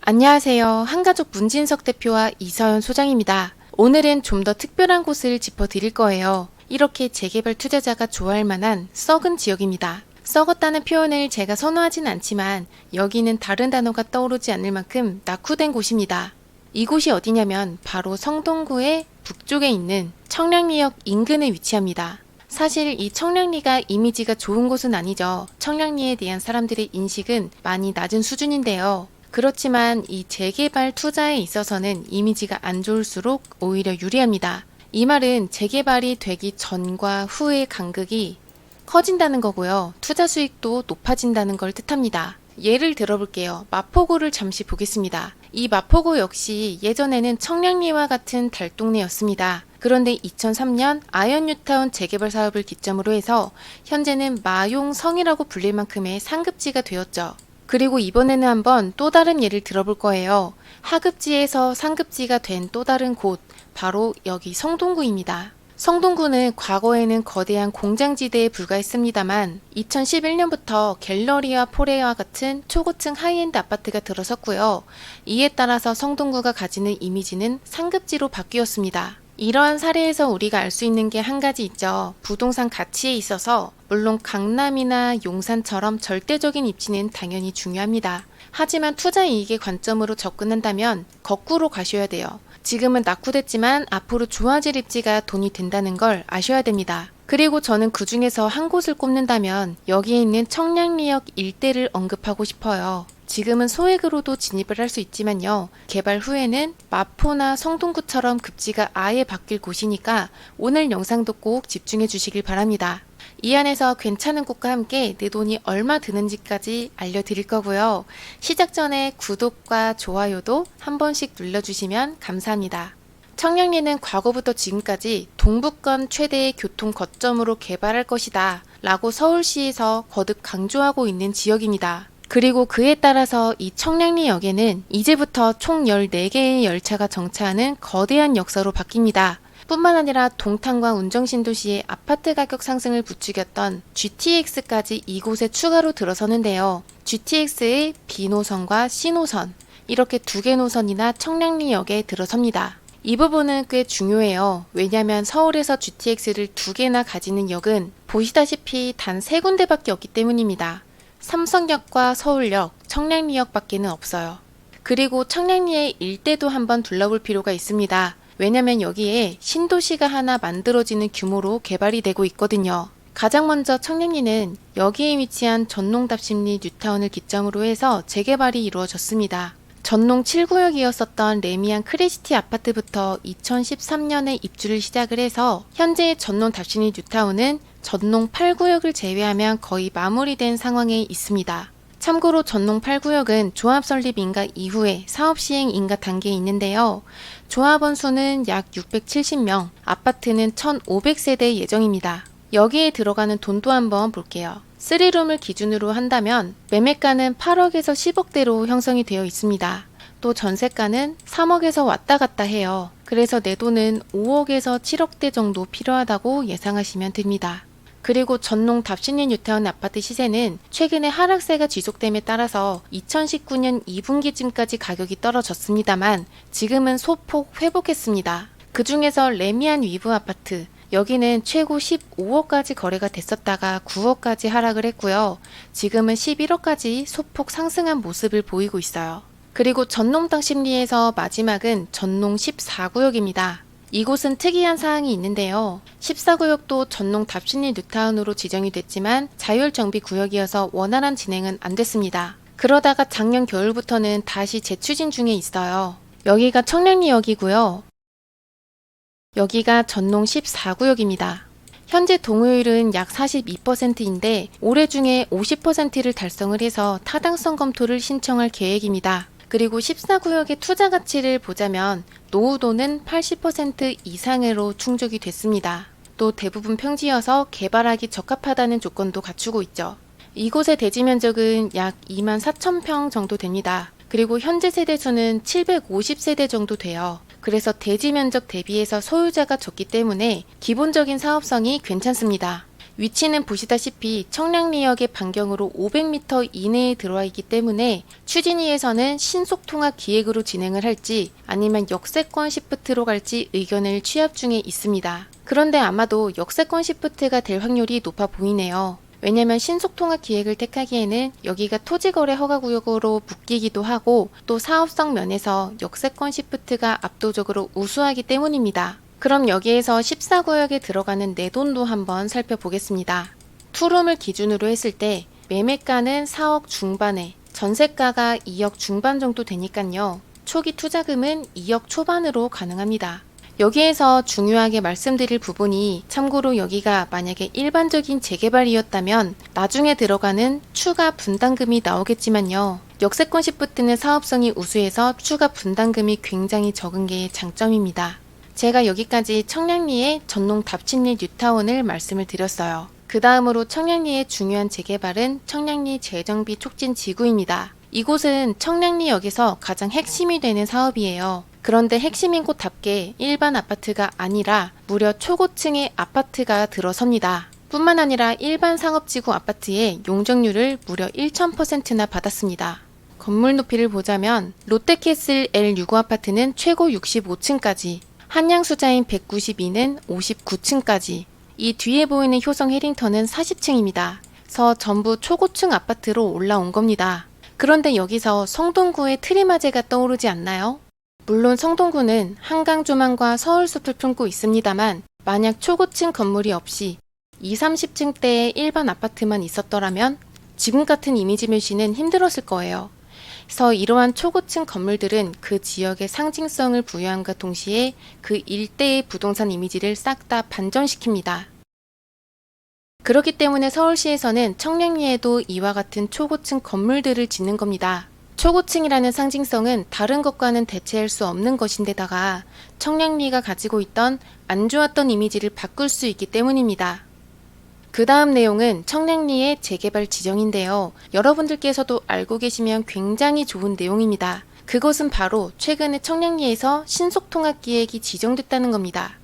안녕하세요. 한가족 문진석 대표와 이서연 소장입니다. 오늘은 좀 더 특별한 곳을 짚어드릴 거예요. 이렇게 재개발 투자자가 좋아할 만한 썩은 지역입니다. 썩었다는 표현을 제가 선호하진 않지만 여기는 다른 단어가 떠오르지 않을 만큼 낙후된 곳입니다. 이곳이 어디냐면 바로 성동구의 북쪽에 있는 청량리역 인근에 위치합니다. 사실 이 청량리가 이미지가 좋은 곳은 아니죠. 청량리에 대한 사람들의 인식은 많이 낮은 수준인데요. 그렇지만 이 재개발 투자에 있어서는 이미지가 안 좋을수록 오히려 유리합니다. 이 말은 재개발이 되기 전과 후의 간극이 커진다는 거고요. 투자 수익도 높아진다는 걸 뜻합니다. 예를 들어볼게요. 마포구를 잠시 보겠습니다. 이 마포구 역시 예전에는 청량리와 같은 달동네였습니다. 그런데 2003년 아현뉴타운 재개발 사업을 기점으로 해서 현재는 마용성이라고 불릴 만큼의 상급지가 되었죠. 그리고 이번에는 한번 또 다른 예를 들어볼 거예요. 하급지에서 상급지가 된 또 다른 곳, 바로 여기 성동구입니다. 성동구는 과거에는 거대한 공장지대에 불과했습니다만 2011년부터 갤러리와 포레와 같은 초고층 하이엔드 아파트가 들어섰고요. 이에 따라서 성동구가 가지는 이미지는 상급지로 바뀌었습니다. 이러한 사례에서 우리가 알 수 있는 게 한 가지 있죠. 부동산 가치에 있어서 물론 강남이나 용산처럼 절대적인 입지는 당연히 중요합니다. 하지만 투자 이익의 관점으로 접근한다면 거꾸로 가셔야 돼요. 지금은 낙후됐지만 앞으로 좋아질 입지가 돈이 된다는 걸 아셔야 됩니다. 그리고 저는 그 중에서 한 곳을 꼽는다면 여기에 있는 청량리역 일대를 언급하고 싶어요. 지금은 소액으로도 진입을 할 수 있지만요. 개발 후에는 마포나 성동구처럼 급지가 아예 바뀔 곳이니까 오늘 영상도 꼭 집중해 주시길 바랍니다. 이 안에서 괜찮은 곳과 함께 내 돈이 얼마 드는지까지 알려드릴 거고요. 시작 전에 구독과 좋아요도 한 번씩 눌러주시면 감사합니다. 청량리는 과거부터 지금까지 동북권 최대의 교통 거점으로 개발할 것이다 라고 서울시에서 거듭 강조하고 있는 지역입니다. 그리고 그에 따라서 이 청량리역에는 이제부터 총 14개의 열차가 정차하는 거대한 역사로 바뀝니다. 뿐만 아니라 동탄과 운정신도시의 아파트 가격 상승을 부추겼던 GTX까지 이곳에 추가로 들어서는데요. GTX의 B노선과 C노선, 이렇게 두 개 노선이나 청량리역에 들어섭니다. 이 부분은 꽤 중요해요. 왜냐하면 서울에서 GTX를 두 개나 가지는 역은 보시다시피 단 세 군데밖에 없기 때문입니다. 삼성역과 서울역, 청량리역 밖에는 없어요. 그리고 청량리의 일대도 한번 둘러볼 필요가 있습니다. 왜냐면 여기에 신도시가 하나 만들어지는 규모로 개발이 되고 있거든요. 가장 먼저 청량리는 여기에 위치한 전농답심리 뉴타운을 기점으로 해서 재개발이 이루어졌습니다. 전농 7구역이었었던 레미안 크레시티 아파트부터 2013년에 입주를 시작을 해서 현재의 전농 답심리 뉴타운은 전농 8구역을 제외하면 거의 마무리된 상황에 있습니다. 참고로 전농 8구역은 조합 설립 인가 이후에 사업 시행 인가 단계에 있는데요. 조합원 수는 약 670명, 아파트는 1,500세대 예정입니다. 여기에 들어가는 돈도 한번 볼게요. 3룸을 기준으로 한다면 매매가는 8억에서 10억대로 형성이 되어 있습니다. 또 전세가는 3억에서 왔다 갔다 해요. 그래서 내 돈은 5억에서 7억대 정도 필요하다고 예상하시면 됩니다. 그리고 전농 답심리 뉴타운 아파트 시세는 최근에 하락세가 지속됨에 따라서 2019년 2분기쯤까지 가격이 떨어졌습니다만 지금은 소폭 회복했습니다. 그 중에서 레미안 위브 아파트, 여기는 최고 15억까지 거래가 됐었다가 9억까지 하락을 했고요. 지금은 11억까지 소폭 상승한 모습을 보이고 있어요. 그리고 전농 답심리에서 마지막은 전농 14구역입니다. 이곳은 특이한 사항이 있는데요. 14구역도 전농 답심리 뉴타운으로 지정이 됐지만 자율정비구역이어서 원활한 진행은 안 됐습니다. 그러다가 작년 겨울부터는 다시 재추진 중에 있어요. 여기가 청량리역이고요. 여기가 전농 14구역입니다. 현재 동의율은 약 42%인데 올해 중에 50%를 달성을 해서 타당성 검토를 신청할 계획입니다. 그리고 14구역의 투자 가치를 보자면 노후도는 80% 이상으로 충족이 됐습니다. 또 대부분 평지여서 개발하기 적합하다는 조건도 갖추고 있죠. 이곳의 대지 면적은 약 24,000평 정도 됩니다. 그리고 현재 세대수는 750세대 정도 돼요. 그래서 대지 면적 대비해서 소유자가 적기 때문에 기본적인 사업성이 괜찮습니다. 위치는 보시다시피 청량리역의 반경으로 500m 이내에 들어와 있기 때문에 추진위에서는 신속통합 기획으로 진행을 할지 아니면 역세권 시프트로 갈지 의견을 취합 중에 있습니다. 그런데 아마도 역세권 시프트가 될 확률이 높아 보이네요. 왜냐면 신속통합 기획을 택하기에는 여기가 토지거래 허가구역으로 묶이기도 하고 또 사업성 면에서 역세권 시프트가 압도적으로 우수하기 때문입니다. 그럼 여기에서 14구역에 들어가는 내돈도 한번 살펴보겠습니다. 투룸을 기준으로 했을 때 매매가는 4억 중반에 전세가가 2억 중반 정도 되니까요. 초기 투자금은 2억 초반으로 가능합니다. 여기에서 중요하게 말씀드릴 부분이 참고로 여기가 만약에 일반적인 재개발이었다면 나중에 들어가는 추가 분담금이 나오겠지만요. 역세권 시프트는 사업성이 우수해서 추가 분담금이 굉장히 적은 게 장점입니다. 제가 여기까지 청량리의 전농 답침리 뉴타운을 말씀을 드렸어요. 그 다음으로 청량리의 중요한 재개발은 청량리 재정비 촉진 지구입니다. 이곳은 청량리역에서 가장 핵심이 되는 사업이에요. 그런데 핵심인 곳답게 일반 아파트가 아니라 무려 초고층의 아파트가 들어섭니다. 뿐만 아니라 일반 상업지구 아파트의 용적률을 무려 1000%나 받았습니다. 건물 높이를 보자면 롯데캐슬 L65 아파트는 최고 65층까지, 한양수자인 192는 59층까지, 이 뒤에 보이는 효성 해링턴은 40층입니다. 그래서 전부 초고층 아파트로 올라온 겁니다. 그런데 여기서 성동구의 트리마제가 떠오르지 않나요? 물론 성동구는 한강 조망과 서울숲을 품고 있습니다만 만약 초고층 건물이 없이 20, 30층대의 일반 아파트만 있었더라면 지금 같은 이미지 묘시는 힘들었을 거예요. 그래서 이러한 초고층 건물들은 그 지역의 상징성을 부여함과 동시에 그 일대의 부동산 이미지를 싹 다 반전시킵니다. 그렇기 때문에 서울시에서는 청량리에도 이와 같은 초고층 건물들을 짓는 겁니다. 초고층이라는 상징성은 다른 것과는 대체할 수 없는 것인데다가 청량리가 가지고 있던 안 좋았던 이미지를 바꿀 수 있기 때문입니다. 그 다음 내용은 청량리의 재개발 지정인데요. 여러분들께서도 알고 계시면 굉장히 좋은 내용입니다. 그것은 바로 최근에 청량리에서 신속통합기획이 지정됐다는 겁니다.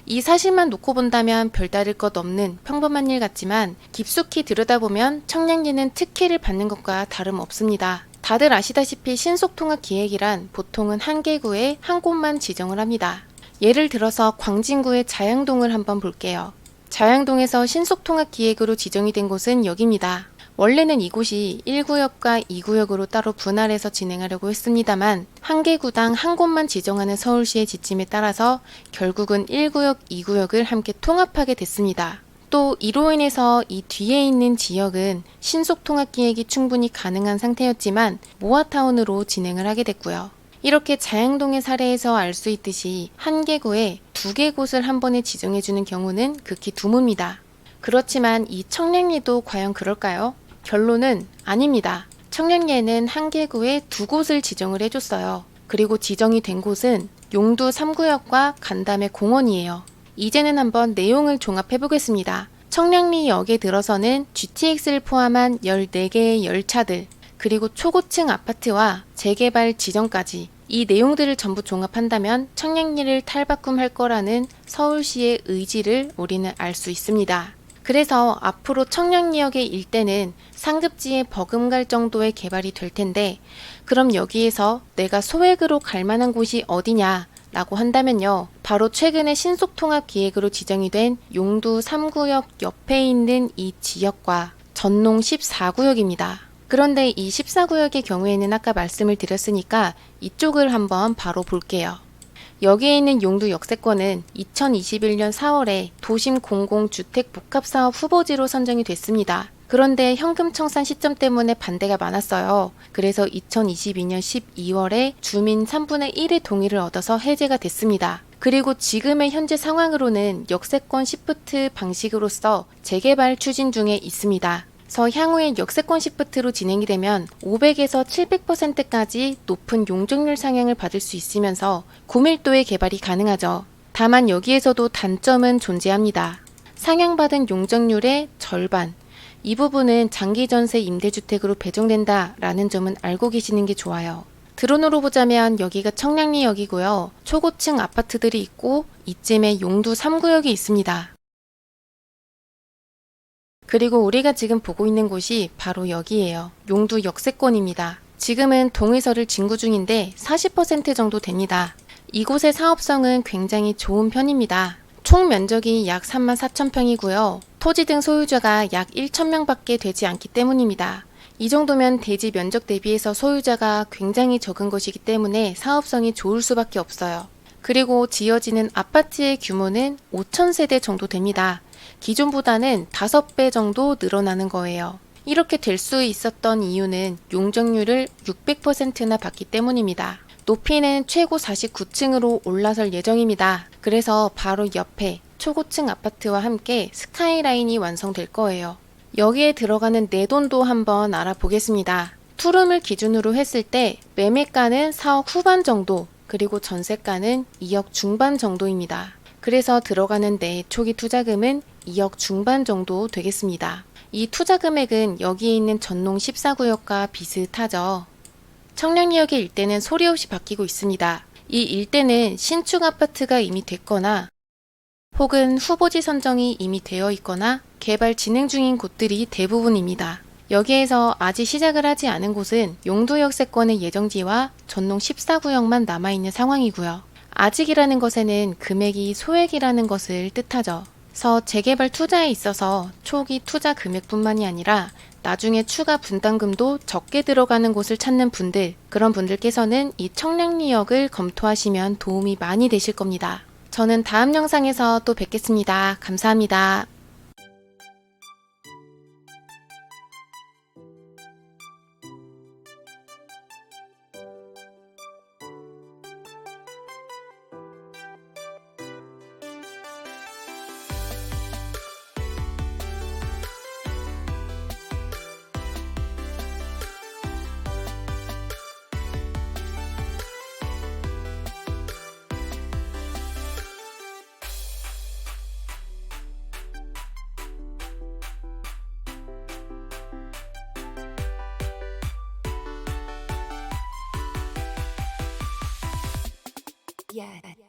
이 사실만 놓고 본다면 별다를 것 없는 평범한 일 같지만 깊숙이 들여다보면 청량리는 특혜를 받는 것과 다름없습니다. 다들 아시다시피 신속통합기획이란 보통은 한 개구에 한 곳만 지정을 합니다. 예를 들어서 광진구의 자양동을 한번 볼게요. 자양동에서 신속통합기획으로 지정이 된 곳은 여기입니다. 원래는 이곳이 1구역과 2구역으로 따로 분할해서 진행하려고 했습니다만 한 개구당 한 곳만 지정하는 서울시의 지침에 따라서 결국은 1구역, 2구역을 함께 통합하게 됐습니다. 또 이로 인해서 이 뒤에 있는 지역은 신속통합기획이 충분히 가능한 상태였지만 모아타운으로 진행을 하게 됐고요. 이렇게 자양동의 사례에서 알 수 있듯이 한 개구에 두 개 곳을 한 번에 지정해주는 경우는 극히 드뭅니다. 그렇지만 이 청량리도 과연 그럴까요? 결론은 아닙니다. 청량리에는 한 개구에 두 곳을 지정을 해줬어요. 그리고 지정이 된 곳은 용두 3구역과 간담회 공원이에요. 이제는 한번 내용을 종합해 보겠습니다. 청량리역에 들어서는 GTX를 포함한 14개의 열차들, 그리고 초고층 아파트와 재개발 지정까지 이 내용들을 전부 종합한다면 청량리를 탈바꿈할 거라는 서울시의 의지를 우리는 알 수 있습니다. 그래서 앞으로 청량리역의 일대는 상급지에 버금갈 정도의 개발이 될 텐데 그럼 여기에서 내가 소액으로 갈 만한 곳이 어디냐 라고 한다면요. 바로 최근에 신속통합기획으로 지정이 된 용두 3구역 옆에 있는 이 지역과 전농 14구역입니다. 그런데 이 14구역의 경우에는 아까 말씀을 드렸으니까 이쪽을 한번 바로 볼게요. 여기에 있는 용두 역세권은 2021년 4월에 도심 공공주택복합사업 후보지로 선정이 됐습니다. 그런데 현금 청산 시점 때문에 반대가 많았어요. 그래서 2022년 12월에 주민 3분의 1의 동의를 얻어서 해제가 됐습니다. 그리고 지금의 현재 상황으로는 역세권 시프트 방식으로서 재개발 추진 중에 있습니다. 그래서 향후에 역세권 시프트로 진행이 되면 500에서 700%까지 높은 용적률 상향을 받을 수 있으면서 고밀도의 개발이 가능하죠. 다만 여기에서도 단점은 존재합니다. 상향받은 용적률의 절반, 이 부분은 장기전세 임대주택으로 배정된다라는 점은 알고 계시는 게 좋아요. 드론으로 보자면 여기가 청량리역이고요. 초고층 아파트들이 있고 이쯤에 용두 3구역이 있습니다. 그리고 우리가 지금 보고 있는 곳이 바로 여기예요. 용두 역세권입니다. 지금은 동의서를 진구 중인데 40% 정도 됩니다. 이곳의 사업성은 굉장히 좋은 편입니다. 총 면적이 약 34,000평이고요. 토지 등 소유자가 약 1,000명밖에 되지 않기 때문입니다. 이 정도면 대지 면적 대비해서 소유자가 굉장히 적은 것이기 때문에 사업성이 좋을 수밖에 없어요. 그리고 지어지는 아파트의 규모는 5,000세대 정도 됩니다. 기존보다는 5배 정도 늘어나는 거예요. 이렇게 될 수 있었던 이유는 용적률을 600%나 받기 때문입니다. 높이는 최고 49층으로 올라설 예정입니다. 그래서 바로 옆에 초고층 아파트와 함께 스카이라인이 완성될 거예요. 여기에 들어가는 내돈도 한번 알아보겠습니다. 투룸을 기준으로 했을 때 매매가는 4억 후반 정도, 그리고 전세가는 2억 중반 정도입니다. 그래서 들어가는 내 초기 투자금은 2억 중반 정도 되겠습니다. 이 투자 금액은 여기에 있는 전농 14구역과 비슷하죠. 청량리역의 일대는 소리 없이 바뀌고 있습니다. 이 일대는 신축 아파트가 이미 됐거나 혹은 후보지 선정이 이미 되어 있거나 개발 진행 중인 곳들이 대부분입니다. 여기에서 아직 시작을 하지 않은 곳은 용두역세권의 예정지와 전농 14구역만 남아있는 상황이고요. 아직이라는 것에는 금액이 소액이라는 것을 뜻하죠. 그래서 재개발 투자에 있어서 초기 투자 금액뿐만이 아니라 나중에 추가 분담금도 적게 들어가는 곳을 찾는 분들, 그런 분들께서는 이 청량리역을 검토하시면 도움이 많이 되실 겁니다. 저는 다음 영상에서 또 뵙겠습니다. 감사합니다. Yeah.